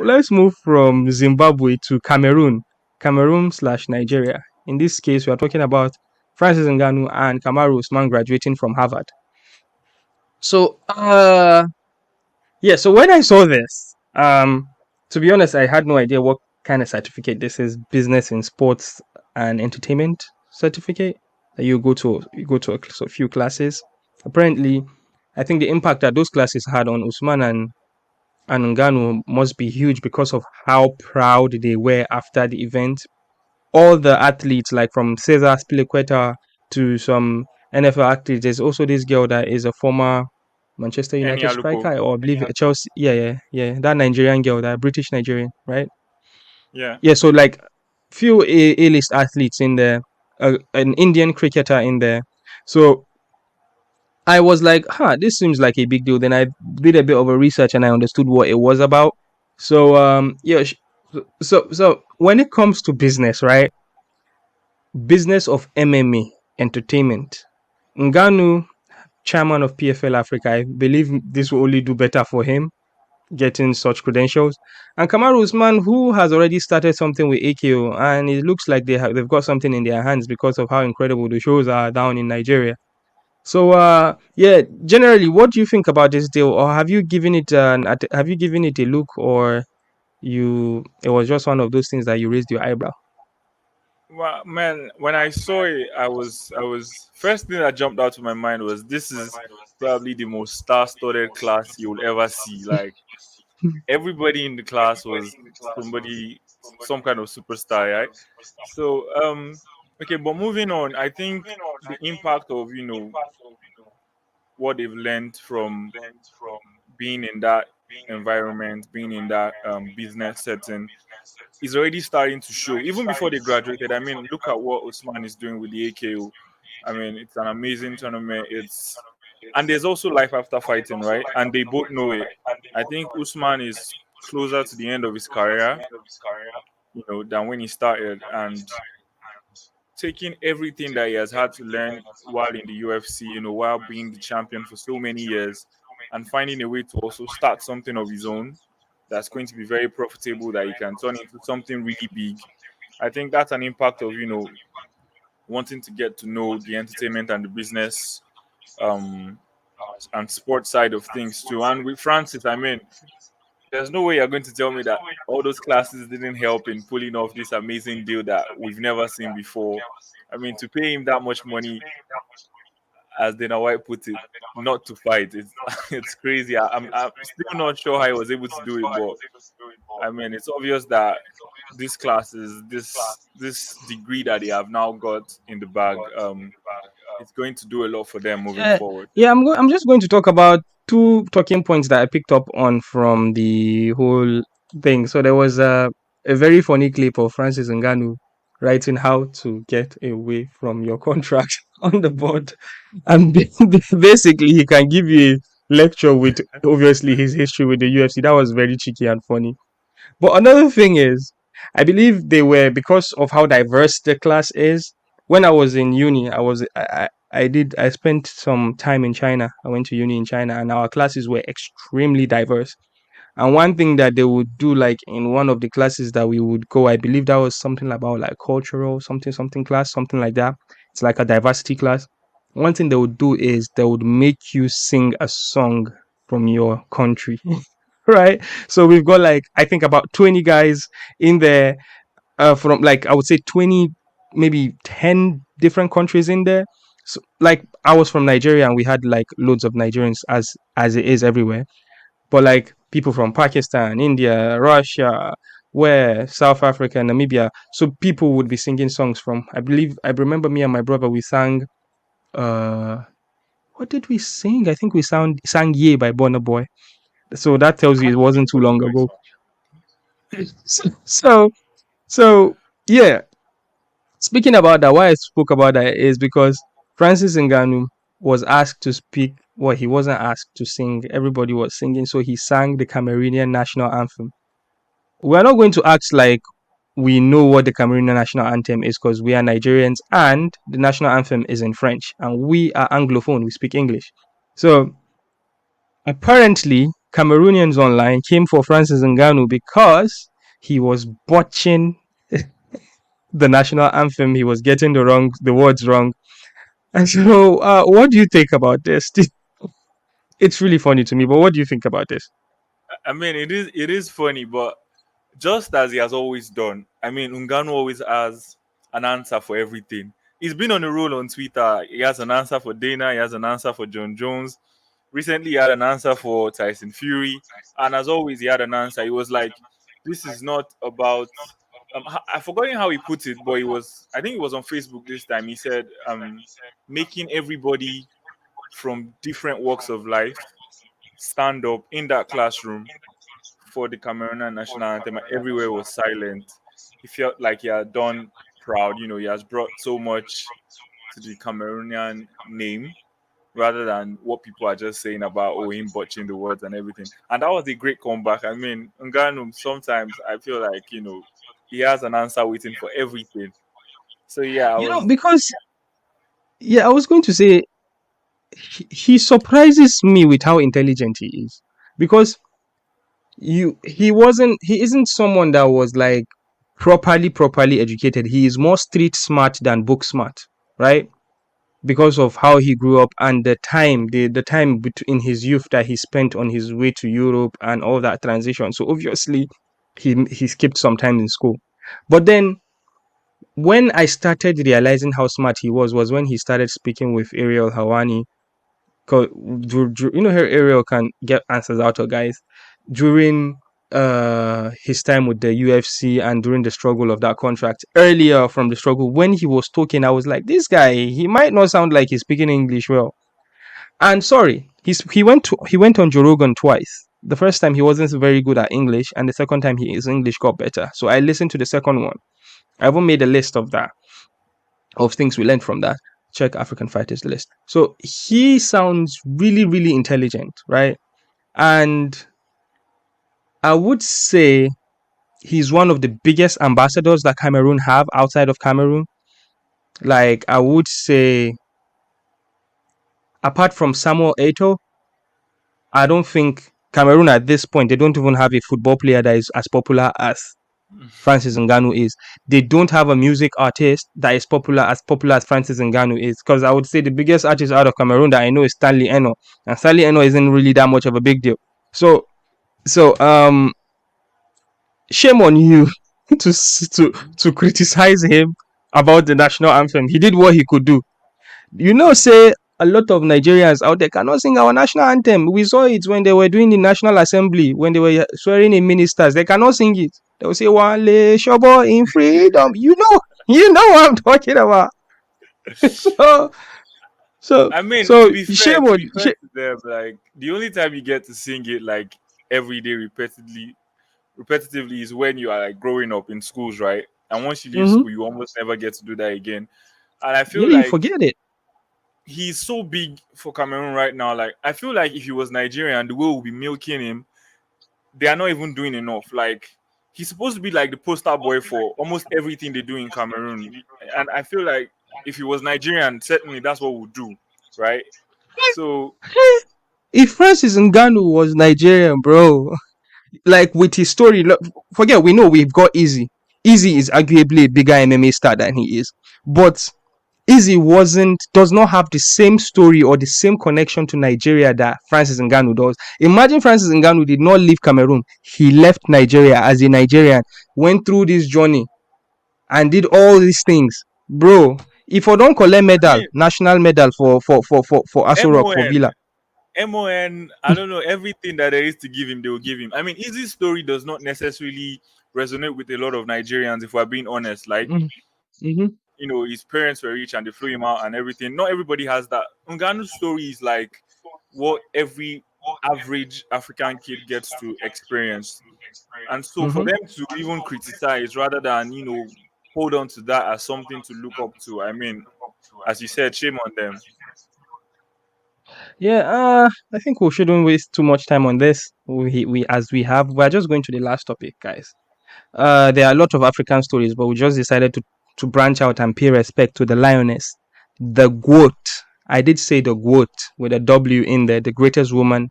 Let's move from Zimbabwe to Cameroon. Cameroon/Nigeria. In this case, we are talking about Francis Ngannou and Kamaru Usman graduating from Harvard. So, yeah. So when I saw this, to be honest, I had no idea what kind of certificate this is. Business in sports and entertainment certificate. You go to a few classes. Apparently, I think the impact that those classes had on Usman and Ngannou must be huge because of how proud they were after the event. All the athletes, like from Cesar Spiliqueta to some NFL athletes, there's also this girl that is a former Manchester Any United Aluko. striker, or I believe Chelsea. Yeah. That Nigerian girl, that British Nigerian, right? Yeah. Yeah. So like few A-list athletes in there, an Indian cricketer in there. So I was like, this seems like a big deal. Then I did a bit of a research and I understood what it was about. So yeah, so when it comes to business, right? Business of MMA entertainment. Ngannou, chairman of PFL Africa, I believe this will only do better for him getting such credentials. And Kamaru Usman, who has already started something with AKO, and it looks like they've got something in their hands because of how incredible the shows are down in Nigeria. So yeah, generally, what do you think about this deal, or have you given it a look, or it was just one of those things that you raised your eyebrow? Well, man, when I saw it, I was first thing that jumped out to my mind was this is probably the most star-studded class you'll ever see. Like everybody in the class was somebody, some kind of superstar, right? So, okay, but moving on, I think the impact of what they've learned from being in that environment, being in that business setting, is already starting to show. Even before they graduated, I mean, look at what Usman is doing with the AKO. I mean, it's an amazing tournament. It's and there's also life after fighting, right? And they both know it. I think Usman is closer to the end of his career, than when he started, and taking everything that he has had to learn while in the UFC, while being the champion for so many years, and finding a way to also start something of his own that's going to be very profitable, that he can turn into something really big. I think that's an impact of, wanting to get to know the entertainment and the business um, and sports side of things too. And with Francis, I mean, there's no way you're going to tell me that all those classes didn't help in pulling off this amazing deal that we've never seen before. I mean, to pay him that much money, as Dana White put it, not to fight, it's it's crazy. I'm still not sure how he was able to do it, but I mean, it's obvious that this class is this degree that they have now got in the bag. It's going to do a lot for them moving Yeah, forward. yeah. I'm just going to talk about two talking points that I picked up on from the whole thing. So there was a very funny clip of Francis Ngannou writing how to get away from your contract on the board, and basically he can give you a lecture with obviously his history with the UFC. That was very cheeky and funny. But another thing is, I believe they were, because of how diverse the class is. When I was in uni, I spent some time in China. I went to uni in China, and our classes were extremely diverse. And one thing that they would do, like in one of the classes that we would go, I believe that was something about like cultural something class, something like that. It's like a diversity class. One thing they would do is they would make you sing a song from your country. Right? So we've got like, I think about 20 guys in there, from like, I would say 20, maybe 10 different countries in there. So like I was from Nigeria and we had like loads of Nigerians, as it is everywhere. But like people from Pakistan, India, Russia, where South Africa, Namibia. So people would be singing songs from, I remember me and my brother, we sang, uh what did we sing? I think we sang Ye by Burna Boy. So that tells you it wasn't too long ago. So, so yeah. Speaking about that, why I spoke about that is because Francis Ngannou was asked to speak. Well, he wasn't asked to sing. Everybody was singing, so he sang the Cameroonian national anthem. We're not going to act like we know what the Cameroonian national anthem is, because we are Nigerians and the national anthem is in French and we are Anglophone. We speak English. So apparently, Cameroonians online came for Francis Ngannou because he was botching the national anthem. He was getting the words wrong. And so, what do you think about this? It's really funny to me, but what do you think about this? I mean, it is funny, but just as he has always done. I mean, Ngannou always has an answer for everything. He's been on a roll on Twitter. He has an answer for Dana. He has an answer for John Jones. Recently, he had an answer for Tyson Fury, and as always, he had an answer. He was like, "This is not about." I forgot how he put it, but he was. I think it was on Facebook this time. He said, "Making everybody from different walks of life stand up in that classroom for the Cameroonian national anthem, and everywhere was silent. He felt like he had done proud. He has brought so much to the Cameroonian name rather than what people are just saying about him botching the words and everything. And that was a great comeback. I mean, Ngannou, sometimes I feel like, he has an answer waiting for everything. So yeah, I was Because I was going to say he surprises me with how intelligent he is. Because he isn't someone that was like properly educated. He is more street smart than book smart, right? Because of how he grew up and the time in his youth that he spent on his way to Europe and all that transition. So obviously he skipped some time in school. But then when I started realizing how smart he was when he started speaking with Ariel Hawani. Cause her Ariel can get answers out of guys during his time with the UFC and during the struggle of that contract. Earlier from the struggle, when he was talking, I was like, this guy, he might not sound like he's speaking English well. And sorry, he went on Joe Rogan twice. The first time he wasn't very good at English, and the second time his English got better. So I listened to the second one. I haven't made a list of that, of things we learned from that. Check African Fighters list. So he sounds really, really intelligent, right? And I would say he's one of the biggest ambassadors that Cameroon have outside of Cameroon. Like, I would say, apart from Samuel Eto'o, I don't think Cameroon at this point, they don't even have a football player that is as popular as Francis Ngannou is. They don't have a music artist that is popular as Francis Ngannou is. Because I would say the biggest artist out of Cameroon that I know is Stanley Eno, and Stanley Eno isn't really that much of a big deal. So shame on you to criticize him about the national anthem. He did what he could do. Say a lot of Nigerians out there cannot sing our national anthem. We saw it when they were doing the National Assembly, when they were swearing in ministers. They cannot sing it. They will say, Wale Shobo in freedom. You know what I'm talking about. I mean, so to be fair to them, like the only time you get to sing it like every day repetitively is when you are like growing up in schools, right? And once you leave school, you almost never get to do that again. And I feel you like forget it. he's so big for Cameroon right now. Like, I feel like if he was Nigerian, the way we'll be milking him, they are not even doing enough. Like, he's supposed to be like the poster boy for almost everything they do in Cameroon. And I feel like if he was Nigerian, certainly that's what we'll do, right? So if Francis Ngannou was Nigerian, bro, like with his story, forget, we know we've got Easy. Easy is arguably a bigger MMA star than he is, but Easy does not have the same story or the same connection to Nigeria that Francis Ngannou does. Imagine Francis Ngannou did not leave Cameroon. He left Nigeria as a Nigerian, went through this journey and did all these things. Bro, if I don't collect medal, national medal for Aso Rock for Villa. MON, I don't know, everything that there is to give him, they will give him. I mean, Easy's story does not necessarily resonate with a lot of Nigerians, if we're being honest. Like, his parents were rich and they flew him out and everything. Not everybody has that. Ngannou's story is like what every average African kid gets to experience. And so for them to even criticize rather than, hold on to that as something to look up to, I mean, as you said, shame on them. Yeah, I think we shouldn't waste too much time on this. We're just going to the last topic, guys. There are a lot of African stories, but we just decided to branch out and pay respect to the lioness, the GOAT. I did say the GOAT with a W in there, the greatest woman